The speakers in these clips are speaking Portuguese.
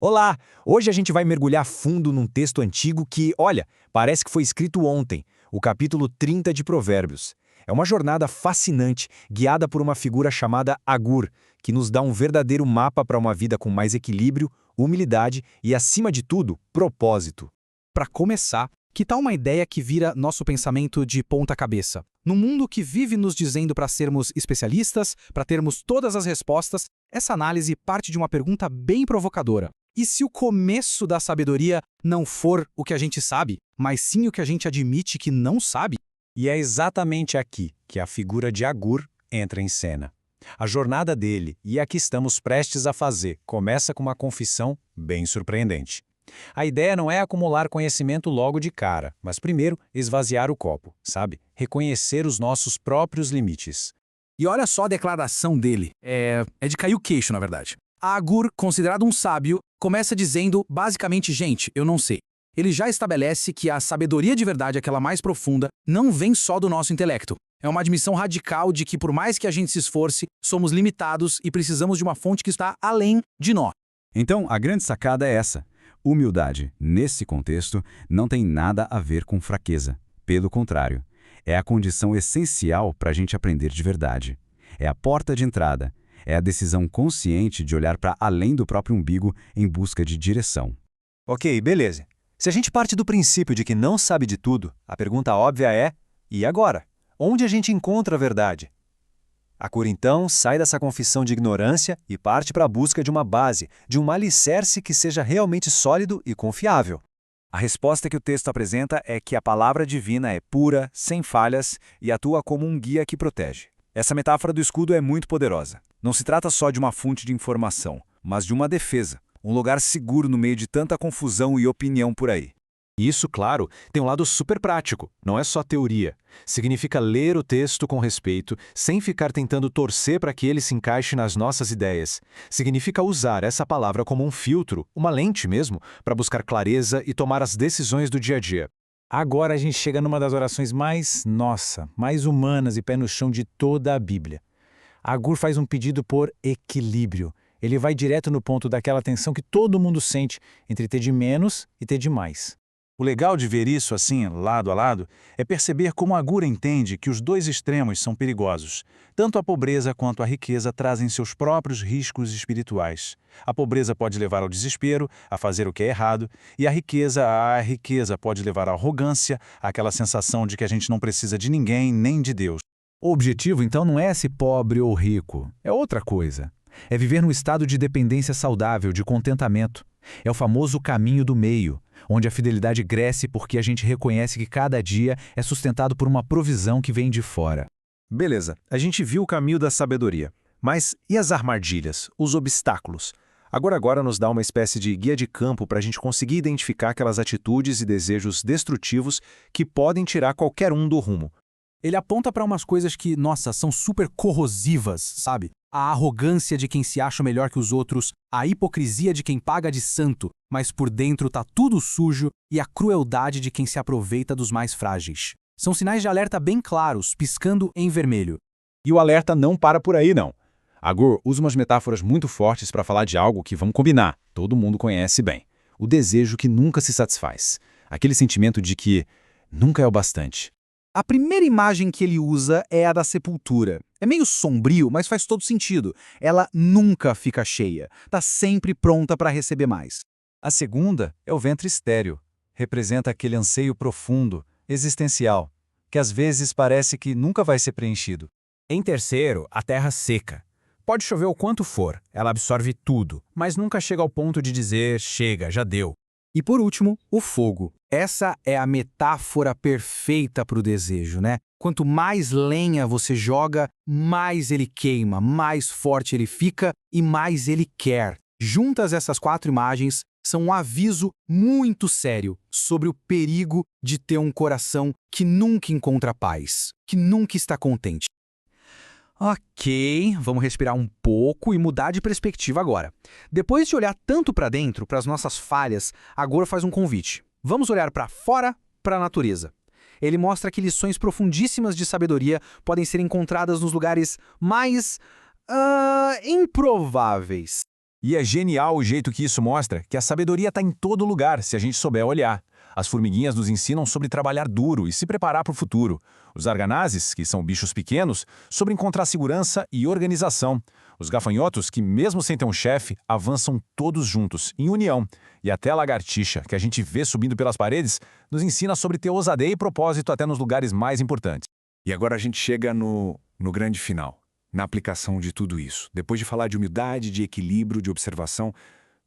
Olá! Hoje a gente vai mergulhar fundo num texto antigo que, olha, parece que foi escrito ontem, o capítulo 30 de Provérbios. É uma jornada fascinante, guiada por uma figura chamada Agur, que nos dá um verdadeiro mapa para uma vida com mais equilíbrio, humildade e, acima de tudo, propósito. Para começar, que tal uma ideia que vira nosso pensamento de ponta cabeça? No mundo que vive nos dizendo para sermos especialistas, para termos todas as respostas, essa análise parte de uma pergunta bem provocadora. E se o começo da sabedoria não for o que a gente sabe, mas sim o que a gente admite que não sabe? E é exatamente aqui que a figura de Agur entra em cena. A jornada dele, e a que estamos prestes a fazer, começa com uma confissão bem surpreendente. A ideia não é acumular conhecimento logo de cara, mas primeiro esvaziar o copo, sabe? Reconhecer os nossos próprios limites. E olha só a declaração dele. É de cair o queixo, na verdade. Agur, considerado um sábio, começa dizendo, basicamente, gente, eu não sei. Ele já estabelece que a sabedoria de verdade, aquela mais profunda, não vem só do nosso intelecto. É uma admissão radical de que, por mais que a gente se esforce, somos limitados e precisamos de uma fonte que está além de nós. Então, a grande sacada é essa. Humildade, nesse contexto, não tem nada a ver com fraqueza. Pelo contrário, é a condição essencial para a gente aprender de verdade. É a porta de entrada. É a decisão consciente de olhar para além do próprio umbigo em busca de direção. Ok, beleza. Se a gente parte do princípio de que não sabe de tudo, a pergunta óbvia é: e agora? Onde a gente encontra a verdade? Agur, então, sai dessa confissão de ignorância e parte para a busca de uma base, de um alicerce que seja realmente sólido e confiável. A resposta que o texto apresenta é que a palavra divina é pura, sem falhas e atua como um guia que protege. Essa metáfora do escudo é muito poderosa. Não se trata só de uma fonte de informação, mas de uma defesa, um lugar seguro no meio de tanta confusão e opinião por aí. Isso, claro, tem um lado super prático, não é só teoria. Significa ler o texto com respeito, sem ficar tentando torcer para que ele se encaixe nas nossas ideias. Significa usar essa palavra como um filtro, uma lente mesmo, para buscar clareza e tomar as decisões do dia a dia. Agora a gente chega numa das orações mais humanas e pé no chão de toda a Bíblia. Agur faz um pedido por equilíbrio. Ele vai direto no ponto daquela tensão que todo mundo sente entre ter de menos e ter de mais. O legal de ver isso assim, lado a lado, é perceber como Agur entende que os dois extremos são perigosos. Tanto a pobreza quanto a riqueza trazem seus próprios riscos espirituais. A pobreza pode levar ao desespero, a fazer o que é errado, e a riqueza pode levar à arrogância, àquela sensação de que a gente não precisa de ninguém, nem de Deus. O objetivo, então, não é ser pobre ou rico. É outra coisa. É viver num estado de dependência saudável, de contentamento. É o famoso caminho do meio, onde a fidelidade cresce porque a gente reconhece que cada dia é sustentado por uma provisão que vem de fora. Beleza, a gente viu o caminho da sabedoria. Mas e as armadilhas, os obstáculos? Agora nos dá uma espécie de guia de campo para a gente conseguir identificar aquelas atitudes e desejos destrutivos que podem tirar qualquer um do rumo. Ele aponta para umas coisas que, são super corrosivas, sabe? A arrogância de quem se acha melhor que os outros, a hipocrisia de quem paga de santo, mas por dentro tá tudo sujo, e a crueldade de quem se aproveita dos mais frágeis. São sinais de alerta bem claros, piscando em vermelho. E o alerta não para por aí, não. Agur usa umas metáforas muito fortes para falar de algo que, vamos combinar, todo mundo conhece bem. O desejo que nunca se satisfaz. Aquele sentimento de que nunca é o bastante. A primeira imagem que ele usa é a da sepultura. É meio sombrio, mas faz todo sentido. Ela nunca fica cheia. Tá sempre pronta para receber mais. A segunda é o ventre estéril. Representa aquele anseio profundo, existencial, que às vezes parece que nunca vai ser preenchido. Em terceiro, a terra seca. Pode chover o quanto for, ela absorve tudo, mas nunca chega ao ponto de dizer, chega, já deu. E por último, o fogo. Essa é a metáfora perfeita para o desejo, né? Quanto mais lenha você joga, mais ele queima, mais forte ele fica e mais ele quer. Juntas essas quatro imagens são um aviso muito sério sobre o perigo de ter um coração que nunca encontra paz, que nunca está contente. Ok, vamos respirar um pouco e mudar de perspectiva agora. Depois de olhar tanto para dentro, para as nossas falhas, Agur faz um convite. Vamos olhar para fora, para a natureza. Ele mostra que lições profundíssimas de sabedoria podem ser encontradas nos lugares mais improváveis. E é genial o jeito que isso mostra que a sabedoria está em todo lugar, se a gente souber olhar. As formiguinhas nos ensinam sobre trabalhar duro e se preparar para o futuro. Os arganazes, que são bichos pequenos, sobre encontrar segurança e organização. Os gafanhotos, que mesmo sem ter um chefe, avançam todos juntos, em união. E até a lagartixa, que a gente vê subindo pelas paredes, nos ensina sobre ter ousadia e propósito até nos lugares mais importantes. E agora a gente chega no grande final, na aplicação de tudo isso. Depois de falar de humildade, de equilíbrio, de observação,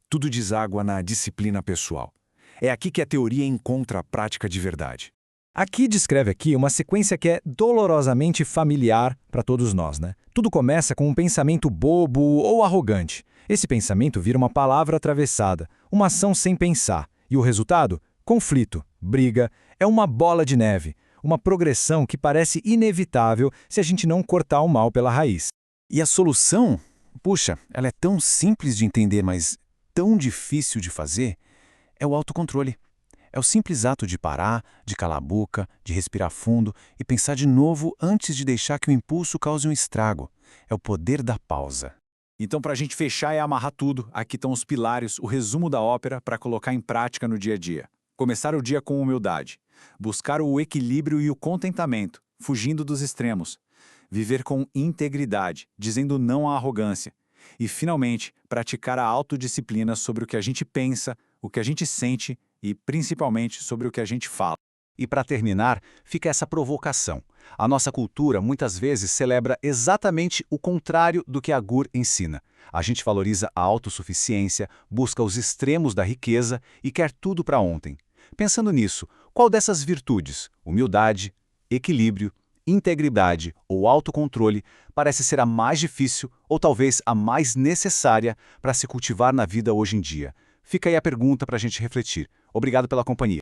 tudo deságua na disciplina pessoal. É aqui que a teoria encontra a prática de verdade. Aqui descreve aqui uma sequência que é dolorosamente familiar para todos nós, né? Tudo começa com um pensamento bobo ou arrogante. Esse pensamento vira uma palavra atravessada, uma ação sem pensar. E o resultado? Conflito, briga, é uma bola de neve. Uma progressão que parece inevitável se a gente não cortar o mal pela raiz. E a solução? Puxa, ela é tão simples de entender, mas tão difícil de fazer. É o autocontrole. É o simples ato de parar, de calar a boca, de respirar fundo e pensar de novo antes de deixar que o impulso cause um estrago. É o poder da pausa. Então, para a gente fechar e amarrar tudo, aqui estão os pilares, o resumo da ópera para colocar em prática no dia a dia. Começar o dia com humildade. Buscar o equilíbrio e o contentamento, fugindo dos extremos. Viver com integridade, dizendo não à arrogância. E, finalmente, praticar a autodisciplina sobre o que a gente pensa, o que a gente sente e, principalmente, sobre o que a gente fala. E para terminar, fica essa provocação. A nossa cultura muitas vezes celebra exatamente o contrário do que a Agur ensina. A gente valoriza a autossuficiência, busca os extremos da riqueza e quer tudo para ontem. Pensando nisso, qual dessas virtudes, humildade, equilíbrio, integridade ou autocontrole, parece ser a mais difícil ou talvez a mais necessária para se cultivar na vida hoje em dia? Fica aí a pergunta para a gente refletir. Obrigado pela companhia.